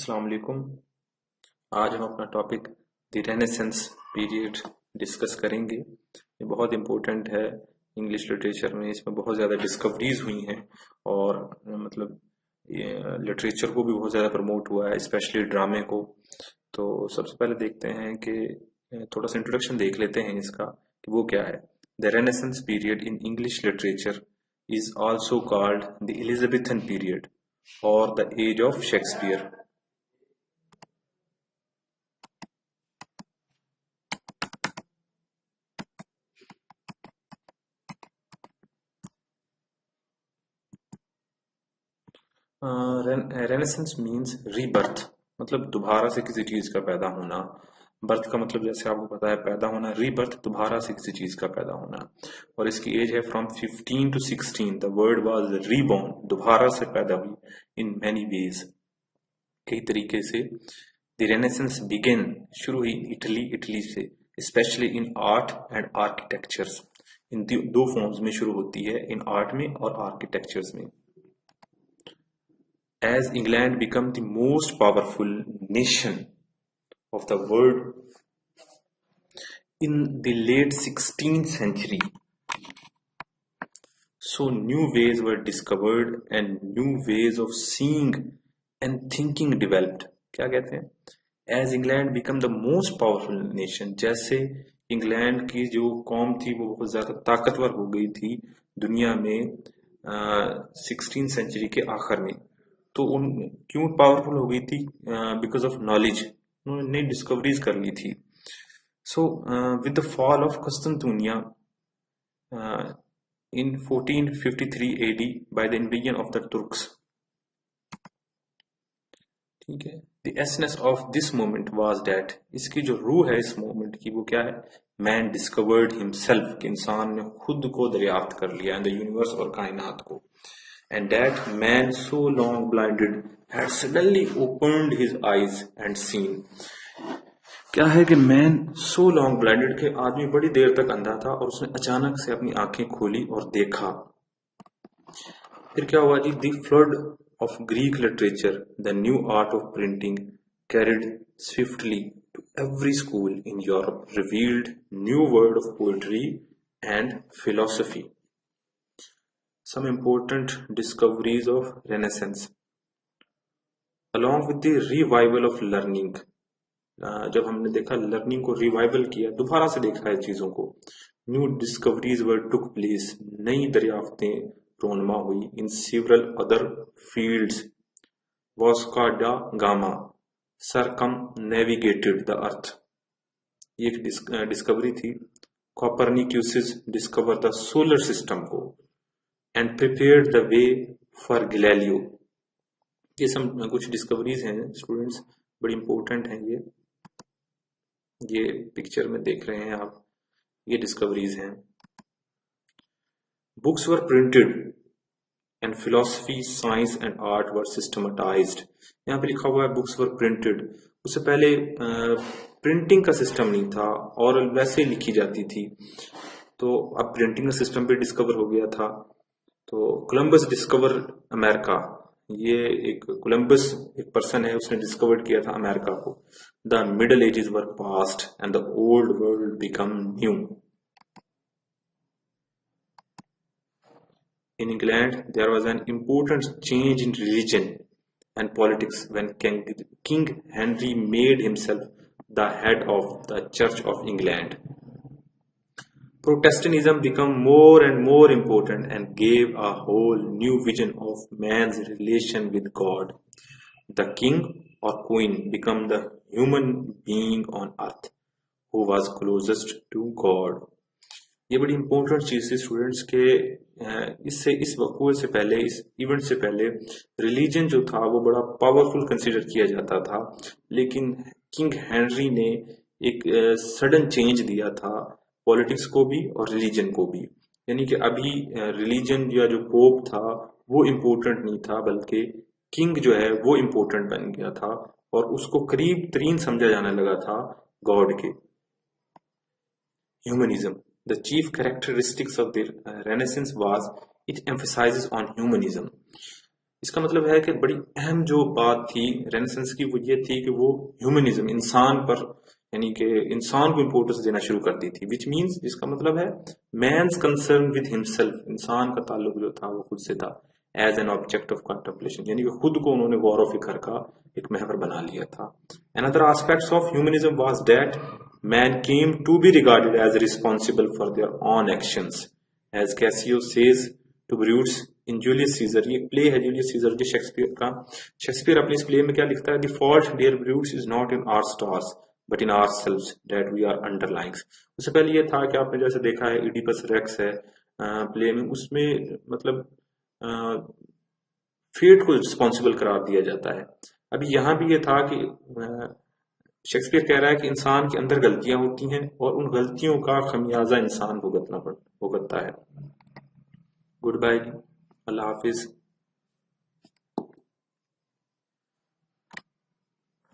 अस्सलाम वालेकुम। आज हम अपना topic the Renaissance period discuss करेंगे। ये बहुत इम्पोर्टेंट है इंग्लिश लिटरेचर में। इसमें बहुत ज़्यादा डिस्कवरीज हुई हैं और मतलब ये लिटरेचर को भी बहुत ज़्यादा प्रमोट हुआ है, स्पेशली ड्रामे को। तो सबसे पहले देखते हैं कि थोड़ा सा इंट्रोडक्शन देख लेते हैं इसका कि वो क्या है। The Renaissance period in English literature is also called the Elizabethan period और the age of Shakespeare. Renaissance means rebirth, मतलब दोबारा से किसी चीज का पैदा होना। बर्थ का मतलब जैसे आपको पता है पैदा होना, रीबर्थ दोबारा से किसी चीज का पैदा होना। और इसकी एज है from 15 to 16। The word was reborn, दोबारा से पैदा हुई। इन मैनी वेज, कई तरीके से। द रेनेसेंस बिगेन, शुरू हुई इटली से, specially in art and architectures. इन दो फॉर्म्स में शुरू होती है, इन आर्ट में और आर्किटेक्चर्स में। As England became the most powerful nation of the world in the late 16th century, so new ways were discovered and new ways of seeing and thinking developed. क्या कहते हैं? As England became the most powerful nation, जैसे England की जो कौम थी वो बहुत ज्यादा ताकतवर हो गई थी दुनिया में 16th सेंचुरी के आखिर में। तो उन क्यों पावरफुल हो गई थी? बिकॉज ऑफ नॉलेज, उन्होंने नई डिस्कवरीज कर ली थी। So with the fall of कस्तंतुनिया in 1453 AD by the invasion of the Turks. ठीक है। The essence of this moment was that, इसकी जो रूह है इस मोमेंट की वो क्या है? मैन डिस्कवर्ड हिमसेल्फ, कि इंसान ने खुद को दरियाफ्त कर लिया, इन द यूनिवर्स और कायनात को। And that man so long blinded had suddenly opened his eyes and seen. क्या है कि मैन सो लॉन्ग ब्लाइंडेड, के आदमी बड़ी देर तक अंधा था और उसने अचानक से अपनी आंखें खोली और देखा। फिर क्या हुआ जी? The flood of Greek literature, the new art of printing carried swiftly to every school in Europe, revealed new word of poetry and philosophy. Some important discoveries of Renaissance, along with the revival of learning। जब हमने देखा learning को revival किया, दोबारा से देखा है चीजों को। न्यू डिस्कवरीज वर टुक प्लेस, नई दरियाफ्तें रोनमा हुई। In several other fields, Vasco डा गामा सरकम नेविगेटेड द अर्थ, ये एक डिस्कवरी थी। Copernicus discover the solar system को and prepared the way for Galileo। ये सब कुछ डिस्कवरीज हैं स्टूडेंट्स, बड़ी इंपॉर्टेंट हैं। ये पिक्चर में देख रहे हैं आप, ये डिस्कवरीज हैं। Books were printed and philosophy, science and art were systematised. यहाँ पे लिखा हुआ है बुक्स वर प्रिंटेड। उससे पहले प्रिंटिंग का सिस्टम नहीं था और वैसे लिखी जाती थी, तो अब प्रिंटिंग का सिस्टम भी डिस्कवर हो गया था। तो कोलंबस डिस्कवर अमेरिका, ये एक कोलंबस एक पर्सन है, उसने डिस्कवर किया था अमेरिका को। The middle ages were past and the old world become new. In England there was an important change in religion and politics when King Henry made himself the head of the Church of England. Protestantism became more and more important and gave a whole new vision of man's relation with God. The king or queen became the human being on earth who was closest to God. ये बड़ी important चीज थी students के। इस वकूए से पहले, इस event से पहले रिलीजन जो था वो बड़ा पावरफुल कंसिडर किया जाता था, लेकिन किंग हेनरी ने एक सडन चेंज दिया था पॉलिटिक्स को भी और रिलीजन को भी। यानी कि अभी रिलीजन या जो पोप था वो इम्पोर्टेंट नहीं था, बल्कि किंग जो है वो इम्पोर्टेंट बन गया था और उसको करीब तरीन समझा जाने लगा था गॉड के। Humanism, the chief characteristics of the renaissance was it emphasises on humanism. इसका मतलब है कि बड़ी अहम जो बात थी रेनेसेंस की वो ये थी कि वो ह्यूमनिज्म, इंसान पर, यानी कि इंसान को इंपोर्टेंस देना शुरू कर दी थी, विच मीन्स, जिसका मतलब है मैंस कंसर्न विद हिमसेल्फ, इंसान का ताल्लुक जो था वो खुद से था, as an object of contemplation, यानी कि खुद को उन्होंने गौर फिक्र का एक महवर बना लिया था। Another aspects of humanism was that man came to be regarded as responsible for their own actions, as Cassio says to Brutus in Julius Caesar. ये प्ले है जूलियस सीजर जो शेक्सपियर का। शेक्सपियर अपने इस प्ले में क्या लिखता है, the fault dear Brutus is not in our stars but in ourselves that we are underlings. उससे पहले ये था कि आपने जैसे देखा है इडिपस रेक्स है प्ले में, उसमें मतलब फेट को रिस्पॉन्सिबल करार दिया जाता है। अभी यहाँ भी ये था कि शेक्सपियर कह रहा है कि इंसान के अंदर गलतियां होती हैं और उन गलतियों का खमियाजा इंसान भुगतना भुगतता है। गुड बाय, अल्लाह हाफिज।